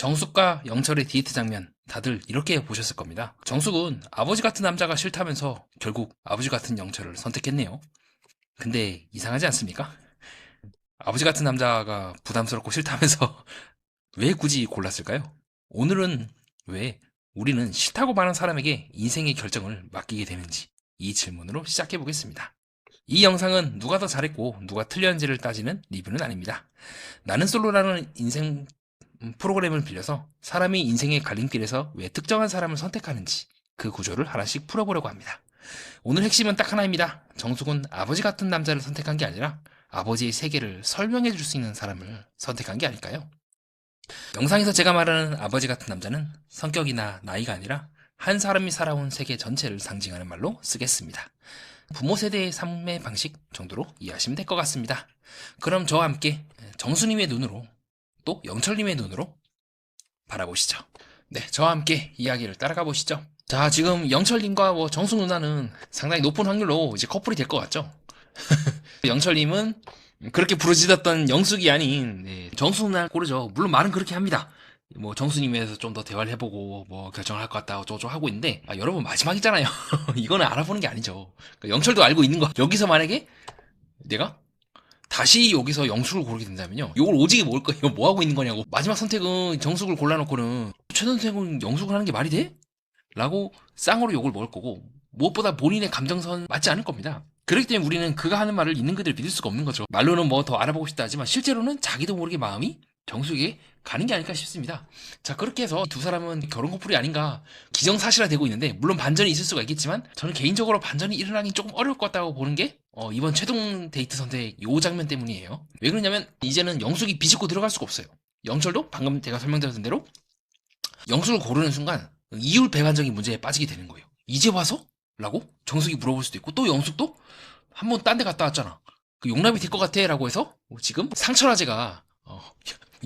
정숙과 영철의 데이트 장면 다들 이렇게 보셨을 겁니다. 정숙은 아버지 같은 남자가 싫다면서 결국 아버지 같은 영철을 선택했네요. 근데 이상하지 않습니까? 아버지 같은 남자가 부담스럽고 싫다면서 왜 굳이 골랐을까요? 오늘은 왜 우리는 싫다고 말하는 사람에게 인생의 결정을 맡기게 되는지 이 질문으로 시작해 보겠습니다. 이 영상은 누가 더 잘했고 누가 틀렸는지를 따지는 리뷰는 아닙니다. 나는 솔로라는 인생 프로그램을 빌려서 사람이 인생의 갈림길에서 왜 특정한 사람을 선택하는지 그 구조를 하나씩 풀어보려고 합니다. 오늘 핵심은 딱 하나입니다. 정숙은 아버지 같은 남자를 선택한 게 아니라 아버지의 세계를 설명해 줄 수 있는 사람을 선택한 게 아닐까요? 영상에서 제가 말하는 아버지 같은 남자는 성격이나 나이가 아니라 한 사람이 살아온 세계 전체를 상징하는 말로 쓰겠습니다. 부모 세대의 삶의 방식 정도로 이해하시면 될 것 같습니다. 그럼 저와 함께 정수님의 눈으로 또 영철님의 눈으로 바라보시죠. 네, 저와 함께 이야기를 따라가 보시죠. 자, 지금 영철님과 정수 누나는 상당히 높은 확률로 이제 커플이 될 것 같죠? 영철님은 그렇게 부르짖었던 영숙이 아닌 정수 누나를 고르죠. 물론 말은 그렇게 합니다. 정수님에서 좀 더 대화를 해보고 결정을 할 것 같다 어쩌고 하고 있는데 여러분 마지막이잖아요. 이거는 알아보는 게 아니죠. 그러니까 영철도 알고 있는 거. 여기서 만약에 내가 다시 여기서 영숙을 고르게 된다면요, 이걸 오지게 먹을 거예요. 뭐 하고 있는 거냐고. 마지막 선택은 정숙을 골라놓고는 최 선생은 영숙을 하는 게 말이 돼? 라고 쌍으로 욕을 먹을 거고, 무엇보다 본인의 감정선 맞지 않을 겁니다. 그렇기 때문에 우리는 그가 하는 말을 있는 그대로 믿을 수가 없는 거죠. 말로는 더 알아보고 싶다 하지만 실제로는 자기도 모르게 마음이 정숙에게 가는 게 아닐까 싶습니다. 자, 그렇게 해서 두 사람은 결혼 커플이 아닌가 기정사실화되고 있는데, 물론 반전이 있을 수가 있겠지만 저는 개인적으로 반전이 일어나긴 조금 어려울 것 같다고 보는 게 이번 최종 데이트 선택 요 장면 때문이에요. 왜 그러냐면 이제는 영숙이 비집고 들어갈 수가 없어요. 영철도 방금 제가 설명드렸던 대로 영숙을 고르는 순간 이율배반적인 문제에 빠지게 되는 거예요. 이제 와서? 라고 정숙이 물어볼 수도 있고, 또 영숙도 한 번 딴 데 갔다 왔잖아, 그 용납이 될 것 같아 라고 해서 지금 상철아재가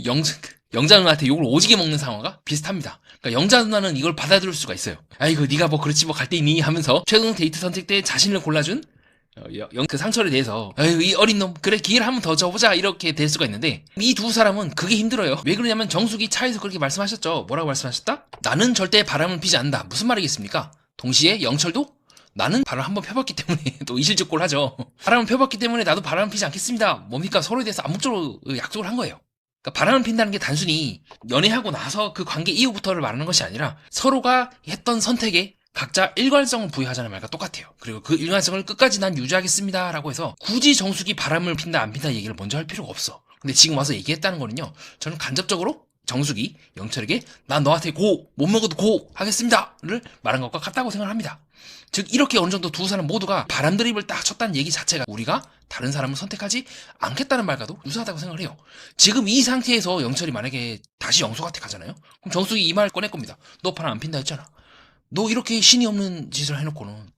영자 누나한테 욕을 오지게 먹는 상황과 비슷합니다. 그러니까 영자 누나는 이걸 받아들일 수가 있어요. 아이고 네가 그렇지 갈 데 있니 하면서 최종 데이트 선택 때 자신을 골라준 그 상철에 대해서 아유 이 어린 놈 그래 기회를 한번 더 줘보자 이렇게 될 수가 있는데, 이 두 사람은 그게 힘들어요. 왜 그러냐면 정숙이 차에서 그렇게 말씀하셨죠. 뭐라고 말씀하셨다? 나는 절대 바람을 피지 않는다. 무슨 말이겠습니까? 동시에 영철도 나는 바람을 한번 펴봤기 때문에 또 이실직고를 하죠. 바람을 펴봤기 때문에 나도 바람을 피지 않겠습니다. 뭡니까? 서로에 대해서 암묵적으로 약속을 한 거예요. 그러니까 바람을 핀다는 게 단순히 연애하고 나서 그 관계 이후부터를 말하는 것이 아니라 서로가 했던 선택에 각자 일관성을 부여하자는 말과 똑같아요. 그리고 그 일관성을 끝까지 난 유지하겠습니다 라고 해서 굳이 정숙이 바람을 핀다 안 핀다 얘기를 먼저 할 필요가 없어. 근데 지금 와서 얘기했다는 거는요, 저는 간접적으로 정숙이 영철에게 난 너한테 못 먹어도 고 하겠습니다를 말한 것과 같다고 생각을 합니다. 즉 이렇게 어느 정도 두 사람 모두가 바람 드립을 딱 쳤다는 얘기 자체가 우리가 다른 사람을 선택하지 않겠다는 말과도 유사하다고 생각을 해요. 지금 이 상태에서 영철이 만약에 다시 영숙한테 가잖아요. 그럼 정숙이 이 말 꺼낼 겁니다. 너 바람 안 핀다 했잖아. 너 이렇게 신이 없는 짓을 해놓고는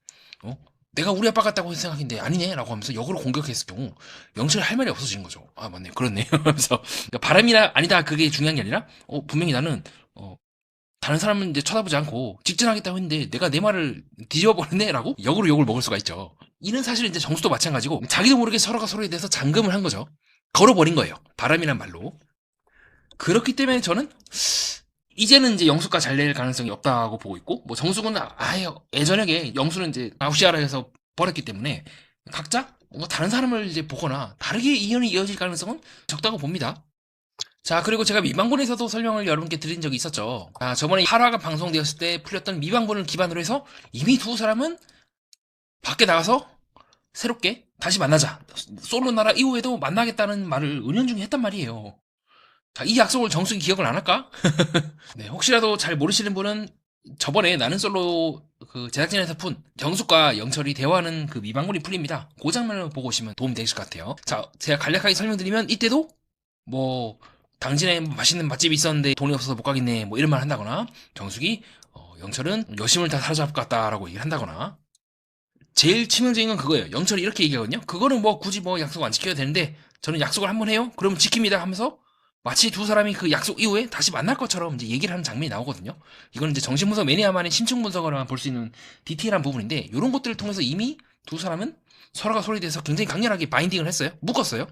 내가 우리 아빠 같다고 생각인데 아니네 라고 하면서 역으로 공격했을 경우 영철이 할 말이 없어지는 거죠. 아 맞네 그렇네 하면서 그러니까 바람이나 아니다 그게 중요한 게 아니라 분명히 나는 다른 사람은 이제 쳐다보지 않고 직진하겠다고 했는데 내가 내 말을 뒤집어 버렸네 라고 역으로 욕을 먹을 수가 있죠. 이는 사실 이제 정수도 마찬가지고 자기도 모르게 서로가 서로에 대해서 잠금을 한 거죠. 걸어버린 거예요, 바람이란 말로. 그렇기 때문에 저는 이제는 이제 영수가 잘 될 가능성이 없다고 보고 있고, 정숙은 아예 예전에 영수는 이제 아웃시아라 해서 버렸기 때문에 각자 다른 사람을 이제 보거나 다르게 인연이 이어질 가능성은 적다고 봅니다. 자, 그리고 제가 미방군에서도 설명을 여러분께 드린 적이 있었죠. 저번에 8화가 방송되었을 때 풀렸던 미방군을 기반으로 해서 이미 두 사람은 밖에 나가서 새롭게 다시 만나자, 솔로 나라 이후에도 만나겠다는 말을 은연중에 했단 말이에요. 자, 이 약속을 정숙이 기억을 안 할까? 네, 혹시라도 잘 모르시는 분은 저번에 나는 솔로 그 제작진에서 푼 정숙과 영철이 대화하는 그 미방군이 풀립니다. 그 장면을 보고 오시면 도움이 되실 것 같아요. 자, 제가 간략하게 설명드리면 이때도 당신의 맛있는 맛집이 있었는데 돈이 없어서 못 가겠네 이런 말 한다거나, 정숙이 영철은 여심을 다 사로잡을 것 같다라고 얘기를 한다거나, 제일 치명적인 건 그거예요. 영철이 이렇게 얘기하거든요. 그거는 굳이 약속 안 지켜야 되는데 저는 약속을 한번 해요? 그러면 지킵니다 하면서 마치 두 사람이 그 약속 이후에 다시 만날 것처럼 이제 얘기를 하는 장면이 나오거든요. 이건 이제 정신분석 매니아만의 심층 분석으로만 볼 수 있는 디테일한 부분인데, 이런 것들을 통해서 이미 두 사람은 서로가 서로에 대해서 굉장히 강렬하게 바인딩을 했어요. 묶었어요.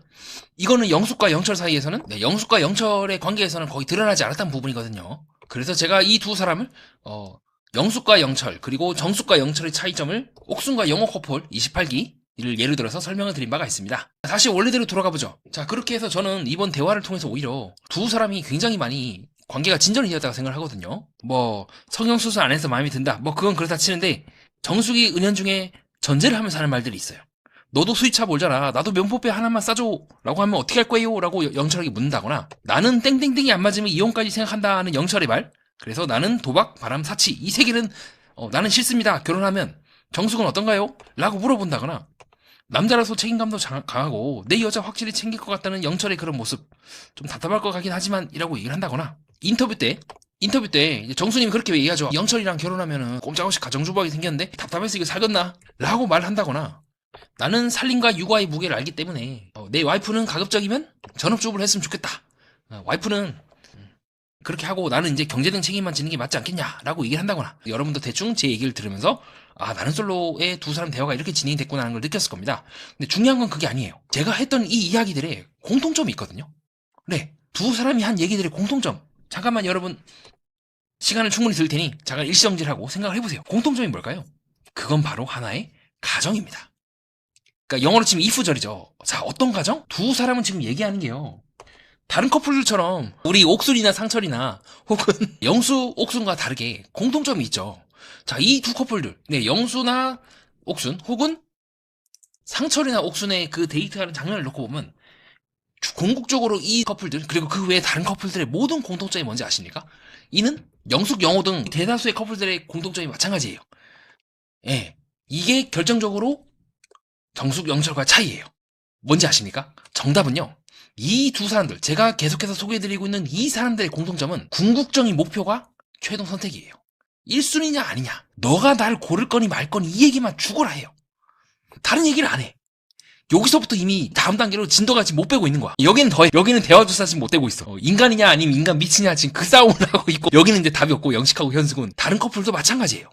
이거는 영숙과 영철 사이에서는, 영숙과 영철의 관계에서는 거의 드러나지 않았던 부분이거든요. 그래서 제가 이 두 사람을 영숙과 영철 그리고 정숙과 영철의 차이점을 옥순과 영호 커플 28기 를 예를 들어서 설명을 드린 바가 있습니다. 다시 원래대로 돌아가보죠. 자, 그렇게 해서 저는 이번 대화를 통해서 오히려 두 사람이 굉장히 많이 관계가 진전이 되었다고 생각을 하거든요. 뭐 성형수술 안 해서 마음이 든다, 뭐 그건 그렇다 치는데, 정숙이 은연중에 전제를 하면서 하는 말들이 있어요. 너도 수의차 몰잖아, 나도 면포배 하나만 싸줘 라고 하면 어떻게 할 거예요? 라고 영철에게 묻는다거나, 나는 땡땡땡이 안 맞으면 이혼까지 생각한다는 영철의 말, 그래서 나는 도박, 바람, 사치 이 세 개는 나는 싫습니다, 결혼하면. 정숙은 어떤가요? 라고 물어본다거나, 남자라서 책임감도 강하고 내 여자 확실히 챙길 것 같다는 영철의 그런 모습 좀 답답할 것 같긴 하지만 이라고 얘기를 한다거나, 인터뷰 때 이제 정수님이 그렇게 얘기하죠. 영철이랑 결혼하면은 꼼짝없이 가정주부하게 생겼는데 답답해서 이거 살겠나? 라고 말한다거나, 나는 살림과 육아의 무게를 알기 때문에 내 와이프는 가급적이면 전업주부를 했으면 좋겠다. 와이프는 그렇게 하고 나는 이제 경제등 책임만 지는 게 맞지 않겠냐? 라고 얘기를 한다거나, 여러분도 대충 제 얘기를 들으면서 나는 솔로의 두 사람 대화가 이렇게 진행이 됐구나 하는 걸 느꼈을 겁니다. 근데 중요한 건 그게 아니에요. 제가 했던 이 이야기들의 공통점이 있거든요. 네, 두 사람이 한 얘기들의 공통점. 잠깐만 여러분 시간을 충분히 들 테니 잠깐 일시정지하고 생각을 해보세요. 공통점이 뭘까요? 그건 바로 하나의 가정입니다. 그러니까 영어로 치면 if절이죠. 자, 어떤 가정? 두 사람은 지금 얘기하는 게요, 다른 커플들처럼 우리 옥순이나 상철이나 혹은 영수, 옥순과 다르게 공통점이 있죠. 자, 이 두 커플들, 네, 영수나 옥순 혹은 상철이나 옥순의 그 데이트하는 장면을 놓고 보면 궁극적으로 이 커플들 그리고 그 외에 다른 커플들의 모든 공통점이 뭔지 아십니까? 이는 영숙, 영호 등 대다수의 커플들의 공통점이 마찬가지예요. 예, 이게 결정적으로 정숙, 영철과의 차이예요. 뭔지 아십니까? 정답은요, 이 두 사람들, 제가 계속해서 소개해드리고 있는 이 사람들의 공통점은 궁극적인 목표가 최종 선택이에요. 1순위냐 아니냐, 너가 날 고를 거니 말 거니 이 얘기만 죽어라 해요. 다른 얘기를 안 해. 여기서부터 이미 다음 단계로 진도가 지금 못 빼고 있는 거야. 여기는 더해. 여기는 대화조차 지금 못 되고 있어. 인간이냐 아니면 인간 미치냐 지금 그 싸움을 하고 있고, 여기는 이제 답이 없고 영식하고 현숙은, 다른 커플도 마찬가지예요.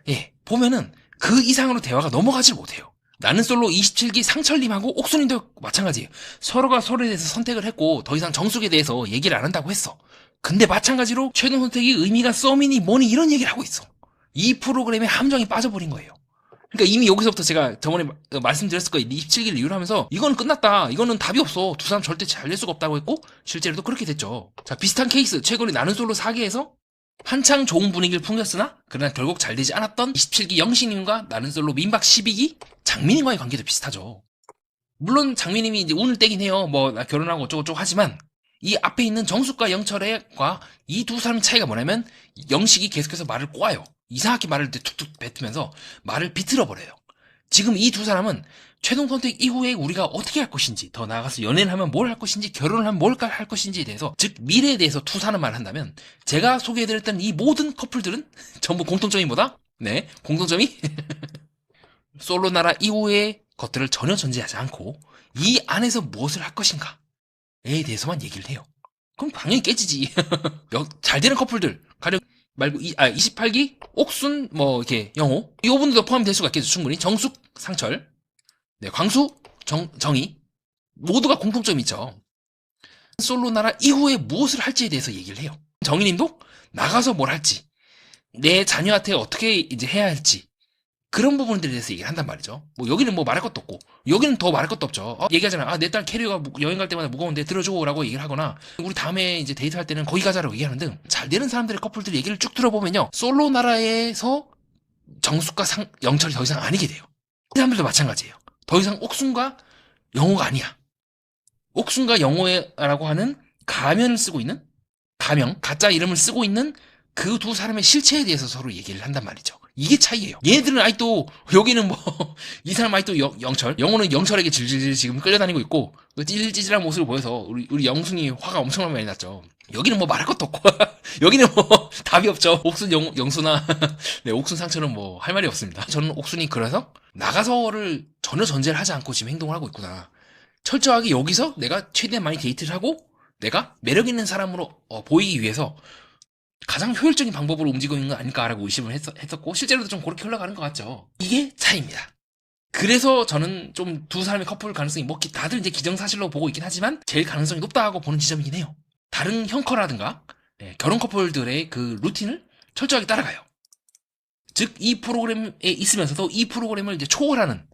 예, 보면은 그 이상으로 대화가 넘어가질 못해요. 나는 솔로 27기 상철님하고 옥순님도 마찬가지예요. 서로가 서로에 대해서 선택을 했고 더 이상 정숙에 대해서 얘기를 안 한다고 했어. 근데 마찬가지로 최종 선택이 의미가 썸이니 뭐니 이런 얘기를 하고 있어. 이 프로그램에 함정이 빠져버린 거예요. 그러니까 이미 여기서부터 제가 저번에 말씀드렸을 거예요. 27기를 이유로 하면서 이거는 끝났다, 이거는 답이 없어, 두 사람 절대 잘 될 수가 없다고 했고 실제로도 그렇게 됐죠. 자, 비슷한 케이스, 최근에 나는 솔로 4기에서 한창 좋은 분위기를 풍겼으나 그러나 결국 잘 되지 않았던 27기 영신님과 나는 솔로 민박 12기 장민님과의 관계도 비슷하죠. 물론 장민님이 이제 운을 떼긴 해요. 뭐 나 결혼하고 어쩌고저쩌고 하지만 이 앞에 있는 정숙과 영철과 이 두 사람의 차이가 뭐냐면, 영식이 계속해서 말을 꼬아요. 이상하게 말을 툭툭 뱉으면서 말을 비틀어 버려요. 지금 이 두 사람은 최종 선택 이후에 우리가 어떻게 할 것인지, 더 나아가서 연애를 하면 뭘 할 것인지, 결혼을 하면 뭘 할 것인지에 대해서, 즉 미래에 대해서 투사는 말을 한다면, 제가 소개해드렸던 이 모든 커플들은 전부 공통점이 뭐다? 네, 공통점이 솔로 나라 이후의 것들을 전혀 전제하지 않고 이 안에서 무엇을 할 것인가에 대해서만 얘기를 해요. 그럼 당연히 깨지지. 잘 되는 커플들 가령 말고 28기 옥순 뭐 이렇게 영호 이 부분도 포함될 수가 있겠죠. 충분히 정숙, 상철, 네, 광수, 정희 모두가 공통점이 있죠. 솔로 나라 이후에 무엇을 할지에 대해서 얘기를 해요. 정희님도 나가서 뭘 할지, 내 자녀한테 어떻게 이제 해야 할지, 그런 부분들에 대해서 얘기를 한단 말이죠. 뭐 여기는 뭐 말할 것도 없고 여기는 더 말할 것도 없죠. 얘기하잖아. 내 딸 캐리어가 여행 갈 때마다 무거운데 들어줘라고 얘기를 하거나, 우리 다음에 이제 데이트할 때는 거기 가자라고 얘기하는 등 잘 되는 사람들의 커플들 얘기를 쭉 들어보면요, 솔로 나라에서 정숙과 영철이 더 이상 아니게 돼요. 이 사람들도 마찬가지예요. 더 이상 옥순과 영호가 아니야. 옥순과 영호라고 하는 가면을 쓰고 있는, 가짜 이름을 쓰고 있는 그 두 사람의 실체에 대해서 서로 얘기를 한단 말이죠. 이게 차이예요. 얘네들은 아직도, 여기는 뭐 이 사람 아직도 영철, 영호는 영철에게 질질 지금 끌려다니고 있고 그 찌질찌질한 모습을 보여서 우리 영순이 화가 엄청나게 많이 났죠. 여기는 뭐 말할 것도 없고 여기는 뭐 답이 없죠. 옥순 영수나 네, 옥순 상처는 뭐 할 말이 없습니다. 저는 옥순이 그래서 나가서를 전혀 전제를 하지 않고 지금 행동을 하고 있구나, 철저하게 여기서 내가 최대한 많이 데이트를 하고 내가 매력 있는 사람으로 보이기 위해서 가장 효율적인 방법으로 움직이고 있는 거 아닐까라고 의심을 했었고, 실제로도 좀 그렇게 흘러가는 것 같죠. 이게 차이입니다. 그래서 저는 좀 두 사람의 커플 가능성이 뭐 다들 이제 기정사실로 보고 있긴 하지만 제일 가능성이 높다고 보는 지점이긴 해요. 다른 형커라든가 결혼 커플들의 그 루틴을 철저하게 따라가요. 즉 이 프로그램에 있으면서도 이 프로그램을 이제 초월하는,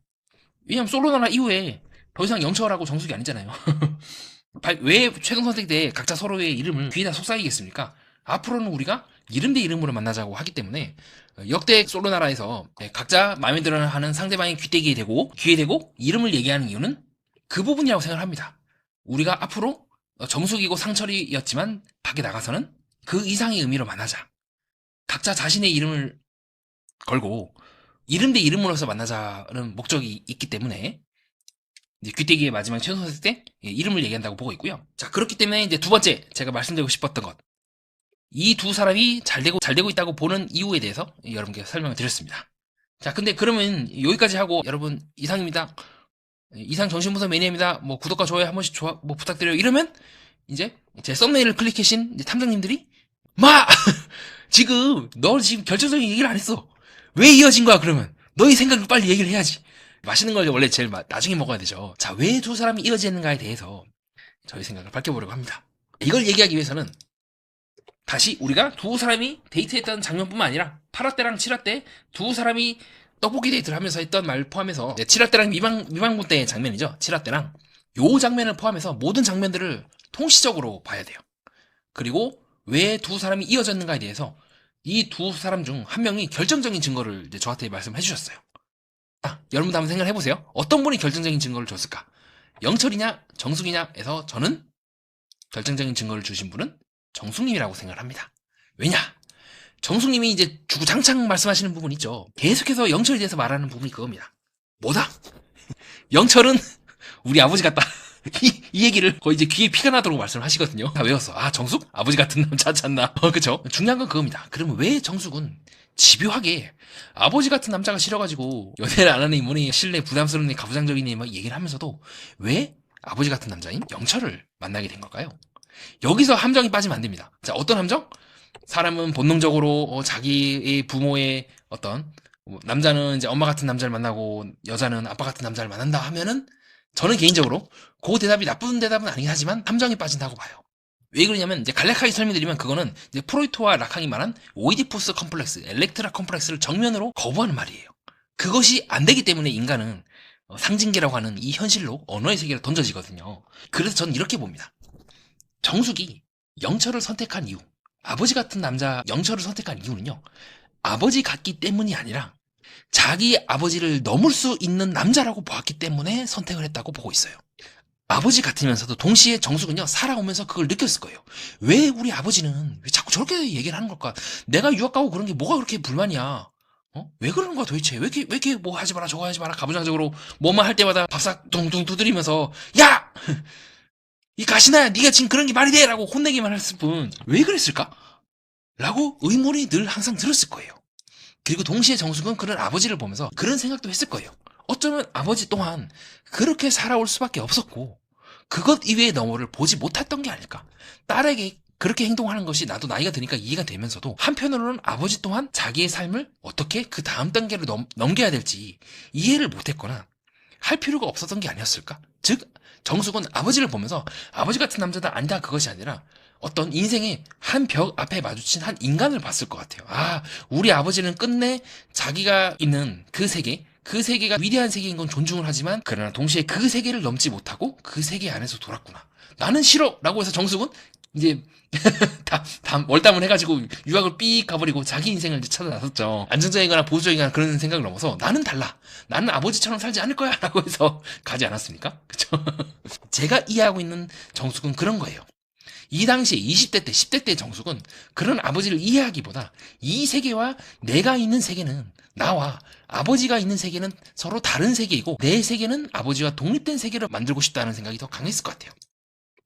왜냐면 솔로나라 이후에 더 이상 영철하고 정숙이 아니잖아요. 왜 최종 선택 때 각자 서로의 이름을 귀에다 속삭이겠습니까? 앞으로는 우리가 이름 대 이름으로 만나자고 하기 때문에 역대 솔로나라에서 각자 마음에 들어하는 상대방의 귀때기에 대고 귀에 대고 이름을 얘기하는 이유는 그 부분이라고 생각을 합니다. 우리가 앞으로 정숙이고 상철이였지만 밖에 나가서는 그 이상의 의미로 만나자. 각자 자신의 이름을 걸고 이름 대 이름으로서 만나자는 목적이 있기 때문에 이제 귀때기의 마지막 최종 선택 때 이름을 얘기한다고 보고 있고요. 자, 그렇기 때문에 이제 두 번째 제가 말씀드리고 싶었던 것, 이 두 사람이 잘 되고 있다고 보는 이유에 대해서 여러분께 설명을 드렸습니다. 자, 근데 그러면 여기까지 하고 여러분 이상입니다. 이상 정신분석 매니아입니다. 뭐 구독과 좋아요 한 번씩 뭐 부탁드려요. 이러면 이제 제 썸네일을 클릭하신 이제 탐정님들이 지금 너 지금 결정적인 얘기를 안 했어. 왜 이어진 거야 그러면? 너희 생각을 빨리 얘기를 해야지. 맛있는 걸 원래 제일 나중에 먹어야 되죠. 자, 왜 두 사람이 이어지는가에 대해서 저희 생각을 밝혀보려고 합니다. 이걸 얘기하기 위해서는 다시 우리가 두 사람이 데이트했던 장면뿐만 아니라 8화 때랑 7화 때 두 사람이 떡볶이 데이트를 하면서 했던 말 포함해서 7화 때랑 미방군 때의 장면이죠. 7화 때랑 요 장면을 포함해서 모든 장면들을 통시적으로 봐야 돼요. 그리고 왜 두 사람이 이어졌는가에 대해서 이 두 사람 중 한 명이 결정적인 증거를 이제 저한테 말씀해 주셨어요. 여러분도 한번 생각을 해보세요. 어떤 분이 결정적인 증거를 줬을까? 영철이냐 정숙이냐 해서 저는 결정적인 증거를 주신 분은 정숙님이라고 생각을 합니다. 왜냐? 정숙님이 이제 주구장창 말씀하시는 부분 있죠. 계속해서 영철에 대해서 말하는 부분이 그겁니다. 뭐다? 영철은 우리 아버지 같다. 이 얘기를 거의 이제 귀에 피가 나도록 말씀을 하시거든요. 다 외웠어. 정숙? 아버지 같은 남자 찾나? 그쵸? 중요한 건 그겁니다. 그러면 왜 정숙은 집요하게 아버지 같은 남자가 싫어가지고 연애를 안 하니 뭐니 실내 부담스럽니 가부장적이니 막 얘기를 하면서도 왜 아버지 같은 남자인 영철을 만나게 된 걸까요? 여기서 함정이 빠지면 안 됩니다. 자, 어떤 함정? 사람은 본능적으로 자기의 부모의 어떤 남자는 이제 엄마 같은 남자를 만나고 여자는 아빠 같은 남자를 만난다 하면은 저는 개인적으로 그 대답이 나쁜 대답은 아니긴 하지만 함정에 빠진다고 봐요. 왜 그러냐면 이제 간략하게 설명드리면 그거는 이제 프로이트와 라칸이 말한 오이디푸스 컴플렉스, 엘렉트라 컴플렉스를 정면으로 거부하는 말이에요. 그것이 안 되기 때문에 인간은 상징계라고 하는 이 현실로 언어의 세계로 던져지거든요. 그래서 저는 이렇게 봅니다. 정숙이 영철을 선택한 이유, 아버지 같은 남자 영철을 선택한 이유는요, 아버지 같기 때문이 아니라 자기 아버지를 넘을 수 있는 남자라고 보았기 때문에 선택을 했다고 보고 있어요. 아버지 같으면서도 동시에 정숙은요, 살아오면서 그걸 느꼈을 거예요. 왜 우리 아버지는 왜 자꾸 저렇게 얘기를 하는 걸까? 내가 유학 가고 그런 게 뭐가 그렇게 불만이야? 왜 그러는 거야 도대체? 왜 이렇게 뭐 하지 마라 저거 하지 마라 가부장적으로 뭐만 할 때마다 밥싹 둥둥 두드리면서 야! 이 가시나야 네가 지금 그런 게 말이 돼! 라고 혼내기만 했을 뿐 왜 그랬을까? 라고 의문이 늘 항상 들었을 거예요. 그리고 동시에 정숙은 그런 아버지를 보면서 그런 생각도 했을 거예요. 어쩌면 아버지 또한 그렇게 살아올 수밖에 없었고 그것 이외의 너머를 보지 못했던 게 아닐까. 딸에게 그렇게 행동하는 것이 나도 나이가 드니까 이해가 되면서도 한편으로는 아버지 또한 자기의 삶을 어떻게 그 다음 단계로 넘겨야 될지 이해를 못했거나 할 필요가 없었던 게 아니었을까. 즉 정숙은 아버지를 보면서 아버지 같은 남자다 아니다 그것이 아니라 어떤 인생의 한 벽 앞에 마주친 한 인간을 봤을 것 같아요. 우리 아버지는 끝내 자기가 있는 그 세계가 위대한 세계인 건 존중을 하지만 그러나 동시에 그 세계를 넘지 못하고 그 세계 안에서 돌았구나. 나는 싫어! 라고 해서 정숙은 이제 다 월담을 해가지고 유학을 삐 가버리고 자기 인생을 이제 찾아 나섰죠. 안정적이거나 보수적이거나 그런 생각을 넘어서 나는 달라. 나는 아버지처럼 살지 않을 거야. 라고 해서 가지 않았습니까? 그쵸? 제가 이해하고 있는 정숙은 그런 거예요. 이 당시에 20대 때, 10대 때 정숙은 그런 아버지를 이해하기보다 이 세계와 내가 있는 세계는 나와 아버지가 있는 세계는 서로 다른 세계이고 내 세계는 아버지와 독립된 세계를 만들고 싶다는 생각이 더 강했을 것 같아요.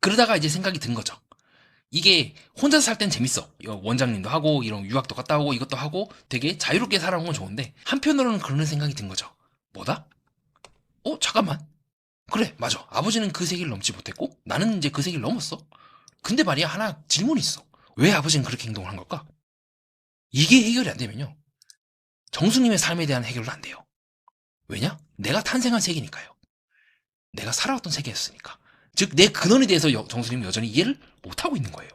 그러다가 이제 생각이 든 거죠. 이게 혼자서 살 땐 재밌어. 원장님도 하고 이런 유학도 갔다 오고 이것도 하고 되게 자유롭게 살아온 건 좋은데 한편으로는 그런 생각이 든 거죠. 뭐다? 잠깐만. 그래, 맞아. 아버지는 그 세계를 넘지 못했고 나는 이제 그 세계를 넘었어. 근데 말이야 하나 질문이 있어. 왜 아버지는 그렇게 행동을 한 걸까? 이게 해결이 안 되면요 정숙님의 삶에 대한 해결도 안 돼요. 왜냐? 내가 탄생한 세계니까요. 내가 살아왔던 세계였으니까. 즉, 내 근원에 대해서 정숙님은 여전히 이해를 못하고 있는 거예요.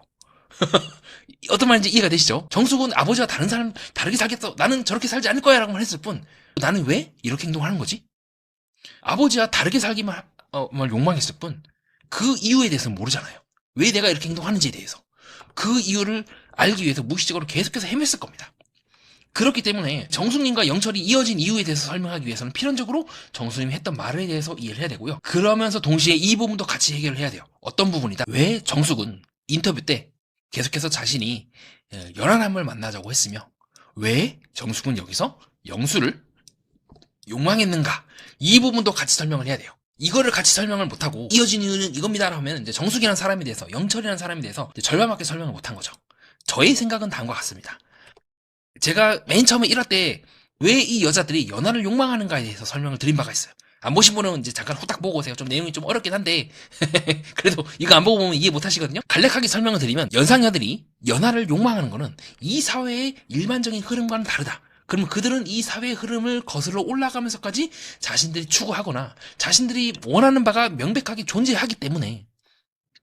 어떤 말인지 이해가 되시죠? 정숙은 아버지와 다른 사람, 다르게 살겠어. 나는 저렇게 살지 않을 거야. 라고만 했을 뿐, 나는 왜 이렇게 행동하는 거지? 아버지와 다르게 살기만 욕망했을 뿐, 그 이유에 대해서는 모르잖아요. 왜 내가 이렇게 행동하는지에 대해서. 그 이유를 알기 위해서 무의식적으로 계속해서 헤맸을 겁니다. 그렇기 때문에 정숙님과 영철이 이어진 이유에 대해서 설명하기 위해서는 필연적으로 정숙님이 했던 말에 대해서 이해를 해야 되고요. 그러면서 동시에 이 부분도 같이 해결을 해야 돼요. 어떤 부분이다? 왜 정숙은 인터뷰 때 계속해서 자신이 연하남을 만나자고 했으며 왜 정숙은 여기서 영수를 욕망했는가? 이 부분도 같이 설명을 해야 돼요. 이거를 같이 설명을 못하고 이어진 이유는 이겁니다 하면 이제 정숙이라는 사람에 대해서, 영철이라는 사람에 대해서 절반밖에 설명을 못한 거죠. 저의 생각은 다음과 같습니다. 제가 맨 처음에 1화 때 왜 이 여자들이 연하를 욕망하는가에 대해서 설명을 드린 바가 있어요. 안 보신 분은 이제 잠깐 후딱 보고 오세요. 좀 내용이 좀 어렵긴 한데 그래도 이거 안 보고 보면 이해 못 하시거든요. 간략하게 설명을 드리면 연상녀들이 연하를 욕망하는 거는 이 사회의 일반적인 흐름과는 다르다. 그러면 그들은 이 사회의 흐름을 거슬러 올라가면서까지 자신들이 추구하거나 자신들이 원하는 바가 명백하게 존재하기 때문에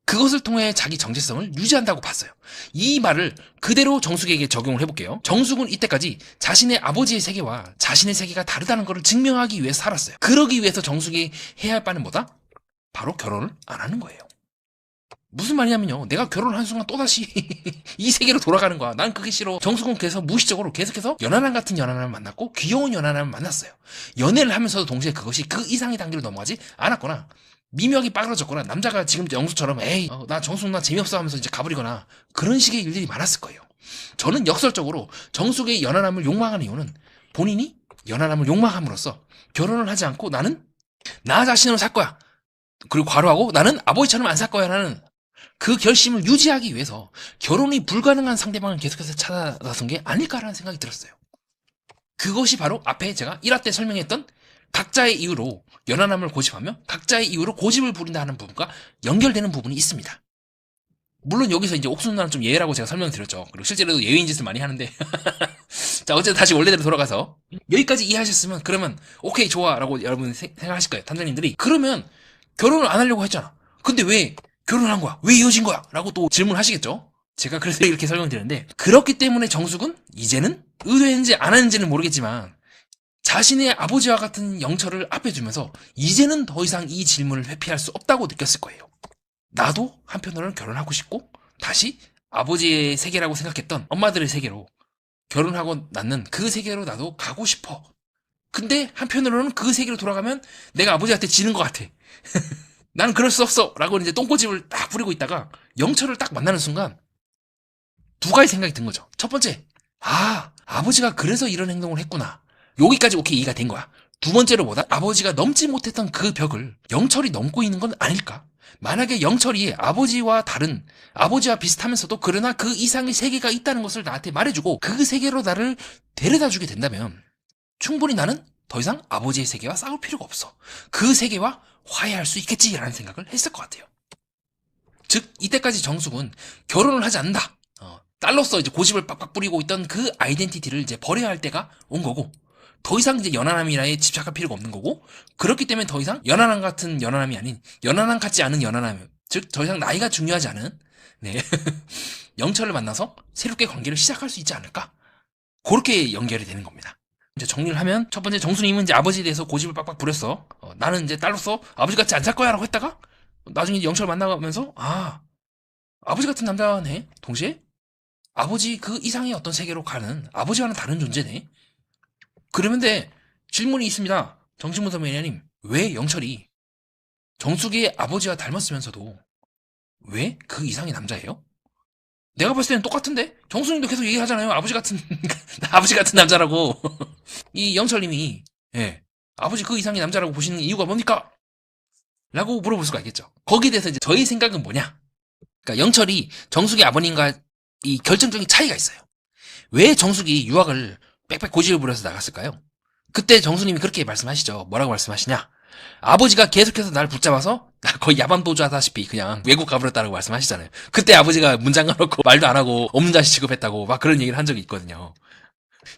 그것을 통해 자기 정체성을 유지한다고 봤어요. 이 말을 그대로 정숙에게 적용을 해볼게요. 정숙은 이때까지 자신의 아버지의 세계와 자신의 세계가 다르다는 것을 증명하기 위해서 살았어요. 그러기 위해서 정숙이 해야 할 바는 뭐다? 바로 결혼을 안 하는 거예요. 무슨 말이냐면요. 내가 결혼을 한 순간 또다시 이 세계로 돌아가는 거야. 난 그게 싫어. 정숙은 그래서 무의식적으로 계속해서 연하남 같은 연하남을 만났고 귀여운 연하남을 만났어요. 연애를 하면서도 동시에 그것이 그 이상의 단계로 넘어가지 않았거나 미묘하게 빠그러졌거나 남자가 지금 영수처럼 에이 나 정숙 나 재미없어 하면서 이제 가버리거나 그런 식의 일들이 많았을 거예요. 저는 역설적으로 정숙의 연하남을 욕망하는 이유는 본인이 연하남을 욕망함으로써 결혼을 하지 않고 나는 나 자신으로 살 거야. 그리고 괄호하고 나는 아버지처럼 안 살 거야 라는 그 결심을 유지하기 위해서 결혼이 불가능한 상대방을 계속해서 찾아 나선 게 아닐까라는 생각이 들었어요. 그것이 바로 앞에 제가 1화 때 설명했던 각자의 이유로 연하남을 고집하며 각자의 이유로 고집을 부린다 하는 부분과 연결되는 부분이 있습니다. 물론 여기서 이제 옥순 누나는 좀 예외라고 제가 설명드렸죠. 그리고 실제로도 예외인 짓을 많이 하는데 자 어쨌든 다시 원래대로 돌아가서 여기까지 이해하셨으면 그러면 오케이 좋아 라고 여러분 생각하실 거예요. 탐정님들이 그러면 결혼을 안 하려고 했잖아. 근데 왜 결혼한 거야? 왜 이어진 거야? 라고 또 질문하시겠죠. 제가 그래서 이렇게 설명드렸는데 그렇기 때문에 정숙은 이제는 의도했는지 안 했는지는 모르겠지만 자신의 아버지와 같은 영철을 앞에 두면서 이제는 더 이상 이 질문을 회피할 수 없다고 느꼈을 거예요. 나도 한편으로는 결혼하고 싶고 다시 아버지의 세계라고 생각했던 엄마들의 세계로 결혼하고 낳는 그 세계로 나도 가고 싶어. 근데 한편으로는 그 세계로 돌아가면 내가 아버지한테 지는 것 같아. 나는 그럴 수 없어 라고 이제 똥꼬집을 딱 부리고 있다가 영철을 딱 만나는 순간 두 가지 생각이 든 거죠. 첫 번째, 아버지가 그래서 이런 행동을 했구나. 여기까지 오케이 이해가 된 거야. 두 번째로 뭐다? 아버지가 넘지 못했던 그 벽을 영철이 넘고 있는 건 아닐까? 만약에 영철이 아버지와 비슷하면서도 그러나 그 이상의 세계가 있다는 것을 나한테 말해주고 그 세계로 나를 데려다 주게 된다면 충분히 나는 더 이상 아버지의 세계와 싸울 필요가 없어. 그 세계와 화해할 수 있겠지라는 생각을 했을 것 같아요. 즉 이때까지 정숙은 결혼을 하지 않는다. 딸로서 이제 고집을 빡빡 뿌리고 있던 그 아이덴티티를 이제 버려야 할 때가 온 거고 더 이상 이제 연하남이라에 집착할 필요가 없는 거고 그렇기 때문에 더 이상 연하남 같은 연하남이 아닌 연하남 같지 않은 연하남 즉 더 이상 나이가 중요하지 않은 영철을 만나서 새롭게 관계를 시작할 수 있지 않을까 그렇게 연결이 되는 겁니다. 이제 정리를 하면 첫 번째 정수님은 이제 아버지에 대해서 고집을 빡빡 부렸어. 나는 이제 딸로서 아버지 같이 안 살 거야 라고 했다가 나중에 영철 만나가면서 아버지 같은 남자네. 동시에 아버지 그 이상의 어떤 세계로 가는 아버지와는 다른 존재네. 그러면 질문이 있습니다. 정신분석 매니아님, 왜 영철이 정숙이의 아버지와 닮았으면서도 왜 그 이상의 남자예요? 내가 봤을 때는 똑같은데? 정숙님도 계속 얘기하잖아요. 아버지 같은 남자라고. 이 영철님이 아버지 그 이상의 남자라고 보시는 이유가 뭡니까? 라고 물어볼 수가 있겠죠. 거기에 대해서 이제 저희 생각은 뭐냐? 그러니까 영철이 정숙의 아버님과 이 결정적인 차이가 있어요. 왜 정숙이 유학을 빽빽 고집을 부려서 나갔을까요? 그때 정수님이 그렇게 말씀하시죠. 뭐라고 말씀하시냐? 아버지가 계속해서 날 붙잡아서 거의 야반도주하다시피 그냥 외국 가버렸다고 말씀하시잖아요. 그때 아버지가 문 잠가놓고 말도 안 하고 없는 자식 취급했다고 막 그런 얘기를 한 적이 있거든요.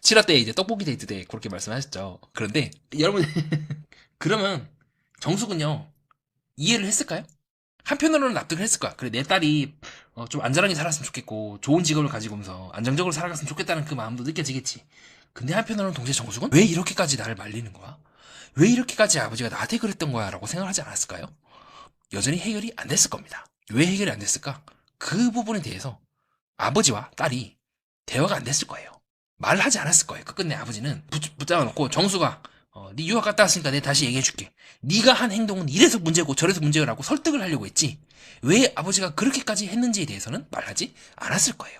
7화 때 이제 떡볶이 데이트 때 그렇게 말씀하셨죠. 그런데 여러분 그러면 정숙은요, 이해를 했을까요? 한편으로는 납득을 했을 거야. 그래, 내 딸이 좀 안전하게 살았으면 좋겠고 좋은 직업을 가지고면서 안정적으로 살아갔으면 좋겠다는 그 마음도 느껴지겠지. 근데 한편으로는 동시에 정숙은 왜 이렇게까지 나를 말리는 거야? 왜 이렇게까지 아버지가 나한테 그랬던 거야? 라고 생각하지 않았을까요? 여전히 해결이 안 됐을 겁니다. 왜 해결이 안 됐을까? 그 부분에 대해서 아버지와 딸이 대화가 안 됐을 거예요. 말을 하지 않았을 거예요. 끝끝내 아버지는 붙잡아놓고 정수가 네 유학 갔다 왔으니까 내가 다시 얘기해줄게. 네가 한 행동은 이래서 문제고 저래서 문제라고 설득을 하려고 했지. 왜 아버지가 그렇게까지 했는지에 대해서는 말하지 않았을 거예요.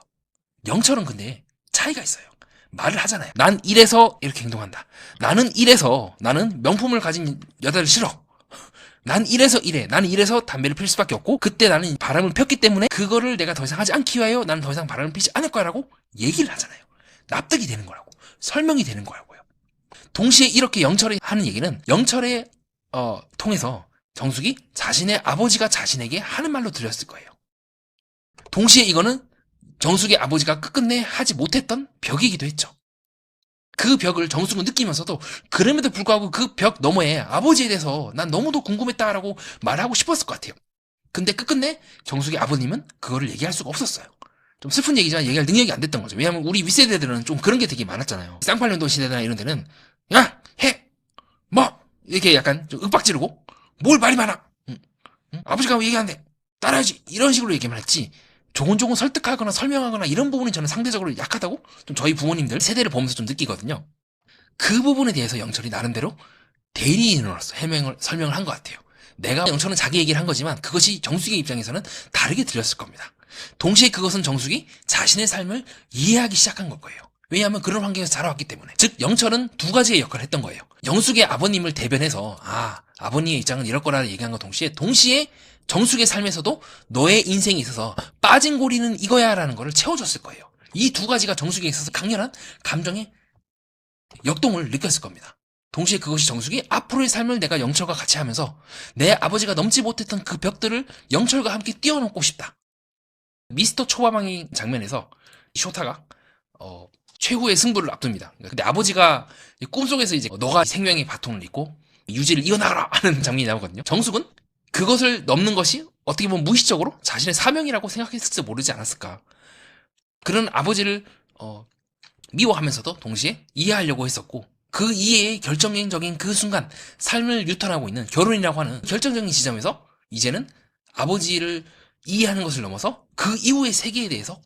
영철은 근데 차이가 있어요. 말을 하잖아요. 난 이래서 이렇게 행동한다. 나는 이래서 나는 명품을 가진 여자를 싫어. 난 이래서 이래. 나는 이래서 담배를 필 수밖에 없고 그때 나는 바람을 폈기 때문에 그거를 내가 더 이상 하지 않기 위하여 나는 더 이상 바람을 피지 않을 거라고 얘기를 하잖아요. 납득이 되는 거라고. 설명이 되는 거라고요. 동시에 이렇게 영철이 하는 얘기는 영철의 통해서 정숙이 자신의 아버지가 자신에게 하는 말로 들렸을 거예요. 동시에 이거는 정숙의 아버지가 끝끝내 하지 못했던 벽이기도 했죠. 그 벽을 정숙은 느끼면서도 그럼에도 불구하고 그 벽 너머에 아버지에 대해서 난 너무도 궁금했다라고 말하고 싶었을 것 같아요. 근데 끝끝내 정숙의 아버님은 그거를 얘기할 수가 없었어요. 좀 슬픈 얘기지만 얘기할 능력이 안 됐던 거죠. 왜냐하면 우리 윗세대들은 좀 그런 게 되게 많았잖아요. 쌍팔년도 시대나 이런 데는 야! 해! 뭐! 이렇게 약간 좀 윽박지르고 뭘 말이 많아! 응? 응? 아버지가 왜 얘기 안 돼? 따라야지! 이런 식으로 얘기만 했지 조곤조곤 설득하거나 설명하거나 이런 부분이 저는 상대적으로 약하다고 좀 저희 부모님들 세대를 보면서 좀 느끼거든요. 그 부분에 대해서 영철이 나름대로 대리인으로서 설명을 한 것 같아요. 내가 영철은 자기 얘기를 한 거지만 그것이 정숙의 입장에서는 다르게 들렸을 겁니다. 동시에 그것은 정숙이 자신의 삶을 이해하기 시작한 걸 거예요. 왜냐하면 그런 환경에서 자라왔기 때문에. 즉 영철은 두 가지의 역할을 했던 거예요. 영숙의 아버님을 대변해서 아버님의 입장은 이럴 거라는 얘기한 것 동시에 정숙의 삶에서도 너의 인생에 있어서 빠진 고리는 이거야 라는 거를 채워줬을 거예요. 이 두 가지가 정숙에 있어서 강렬한 감정의 역동을 느꼈을 겁니다. 동시에 그것이 정숙이 앞으로의 삶을 내가 영철과 같이 하면서 내 아버지가 넘지 못했던 그 벽들을 영철과 함께 뛰어넘고 싶다. 미스터 초밥왕의 장면에서 쇼타가 최후의 승부를 앞둡니다. 근데 아버지가 꿈속에서 이제 너가 생명의 바통을 잇고 유지를 이어나가라 하는 장면이 나오거든요. 정숙은 그것을 넘는 것이 어떻게 보면 무의식적으로 자신의 사명이라고 생각했을지 모르지 않았을까. 그런 아버지를 미워하면서도 동시에 이해하려고 했었고 그 이해의 결정적인 그 순간 삶을 유턴하고 있는 결혼이라고 하는 결정적인 지점에서 이제는 아버지를 이해하는 것을 넘어서 그 이후의 세계에 대해서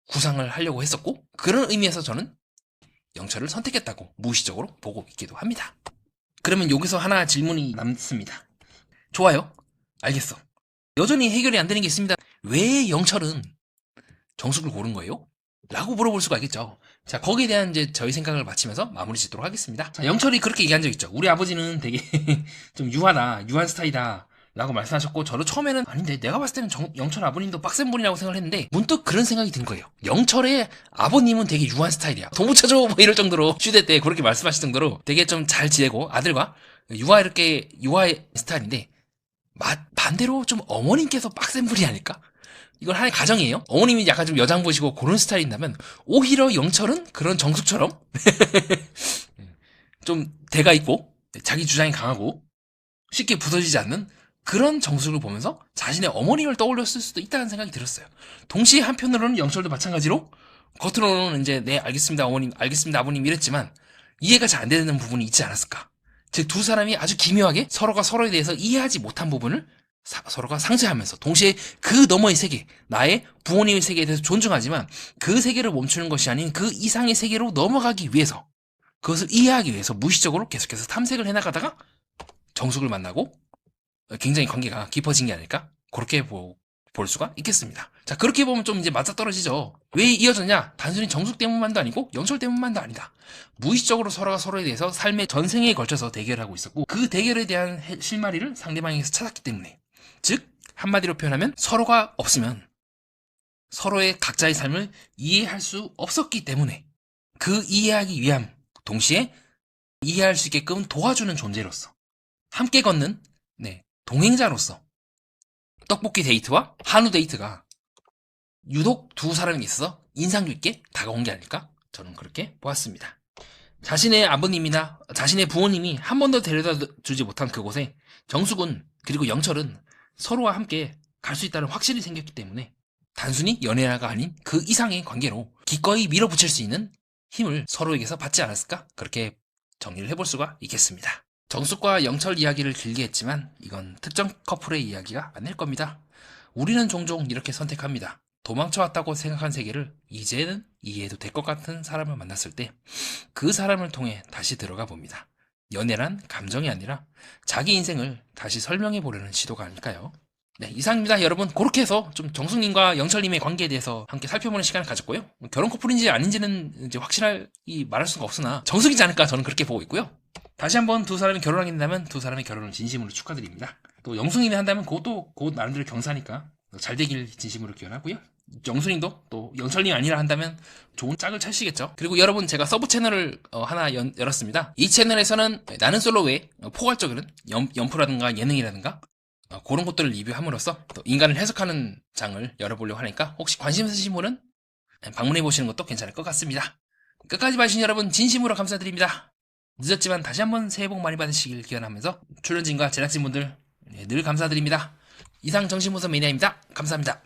구상을 하려고 했었고 그런 의미에서 저는 영철을 선택했다고 무의식적으로 보고 있기도 합니다. 그러면 여기서 하나 질문이 남습니다. 좋아요. 알겠어. 여전히 해결이 안 되는 게 있습니다. 왜 영철은 정숙을 고른 거예요? 라고 물어볼 수가 있겠죠. 자, 거기에 대한 이제 저희 생각을 마치면서 마무리 짓도록 하겠습니다. 자, 영철이 그렇게 얘기한 적 있죠. 우리 아버지는 되게 좀 유한 스타일이다. 라고 말씀하셨고, 저도 처음에는 아닌데, 내가 봤을 때는 영철 아버님도 빡센 분이라고 생각을 했는데, 문득 그런 생각이 든 거예요. 영철의 아버님은 되게 유한 스타일이야. 돈 붙여줘! 뭐 이럴 정도로, 휴대 때 그렇게 말씀하실 정도로 되게 좀 잘 지내고, 아들과 유아의 스타일인데, 반대로 좀 어머님께서 빡센 분이 아닐까? 이건 하나의 가정이에요. 어머님이 약간 좀 여장부시고 그런 스타일인다면 오히려 영철은 그런 정숙처럼 좀 대가 있고 자기 주장이 강하고 쉽게 부서지지 않는 그런 정숙을 보면서 자신의 어머님을 떠올렸을 수도 있다는 생각이 들었어요. 동시에 한편으로는 영철도 마찬가지로 겉으로는 이제 네 알겠습니다 어머님 알겠습니다 아버님 이랬지만 이해가 잘 안 되는 부분이 있지 않았을까. 즉 두 사람이 아주 기묘하게 서로가 서로에 대해서 이해하지 못한 부분을 서로가 상쇄하면서 동시에 그 너머의 세계, 나의 부모님의 세계에 대해서 존중하지만 그 세계를 멈추는 것이 아닌 그 이상의 세계로 넘어가기 위해서 그것을 이해하기 위해서 무의식적으로 계속해서 탐색을 해나가다가 정숙을 만나고 굉장히 관계가 깊어진 게 아닐까? 그렇게 볼 수가 있겠습니다. 자, 그렇게 보면 좀 이제 맞아떨어지죠. 왜 이어졌냐? 단순히 정숙 때문만도 아니고 영철 때문만도 아니다. 무의식적으로 서로가 서로에 대해서 삶의 전생에 걸쳐서 대결하고 있었고 그 대결에 대한 실마리를 상대방에게서 찾았기 때문에 즉 한마디로 표현하면 서로가 없으면 서로의 각자의 삶을 이해할 수 없었기 때문에 그 이해하기 위함 동시에 이해할 수 있게끔 도와주는 존재로서 함께 걷는 동행자로서 떡볶이 데이트와 한우 데이트가 유독 두 사람이 있어서 인상 깊게 다가온 게 아닐까? 저는 그렇게 보았습니다. 자신의 아버님이나 자신의 부모님이 한 번도 데려다 주지 못한 그곳에 정숙은 그리고 영철은 서로와 함께 갈 수 있다는 확신이 생겼기 때문에 단순히 연애가 아닌 그 이상의 관계로 기꺼이 밀어붙일 수 있는 힘을 서로에게서 받지 않았을까? 그렇게 정리를 해볼 수가 있겠습니다. 정숙과 영철 이야기를 길게 했지만 이건 특정 커플의 이야기가 아닐 겁니다. 우리는 종종 이렇게 선택합니다. 도망쳐왔다고 생각한 세계를 이제는 이해해도 될 것 같은 사람을 만났을 때 그 사람을 통해 다시 들어가 봅니다. 연애란 감정이 아니라 자기 인생을 다시 설명해 보려는 시도가 아닐까요? 네, 이상입니다. 여러분, 그렇게 해서 좀 정숙님과 영철님의 관계에 대해서 함께 살펴보는 시간을 가졌고요. 결혼 커플인지 아닌지는 이제 확실히 말할 수가 없으나 정숙이지 않을까 저는 그렇게 보고 있고요. 다시 한번 두 사람이 결혼하게 된다면 두 사람의 결혼을 진심으로 축하드립니다. 또 영숙님이 한다면 그것도 곧 나름대로 경사니까 잘 되길 진심으로 기원하고요. 영순이도 또 영철님 아니라 한다면 좋은 짝을 찾으시겠죠. 그리고 여러분, 제가 서브 채널을 하나 열었습니다. 이 채널에서는 나는 솔로 외에 포괄적인 연프라든가 예능이라든가 그런 것들을 리뷰함으로써 또 인간을 해석하는 장을 열어보려고 하니까 혹시 관심 있으신 분은 방문해보시는 것도 괜찮을 것 같습니다. 끝까지 봐주신 여러분 진심으로 감사드립니다. 늦었지만 다시 한번 새해 복 많이 받으시길 기원하면서 출연진과 제작진분들 늘 감사드립니다. 이상 정신분석 매니아입니다. 감사합니다.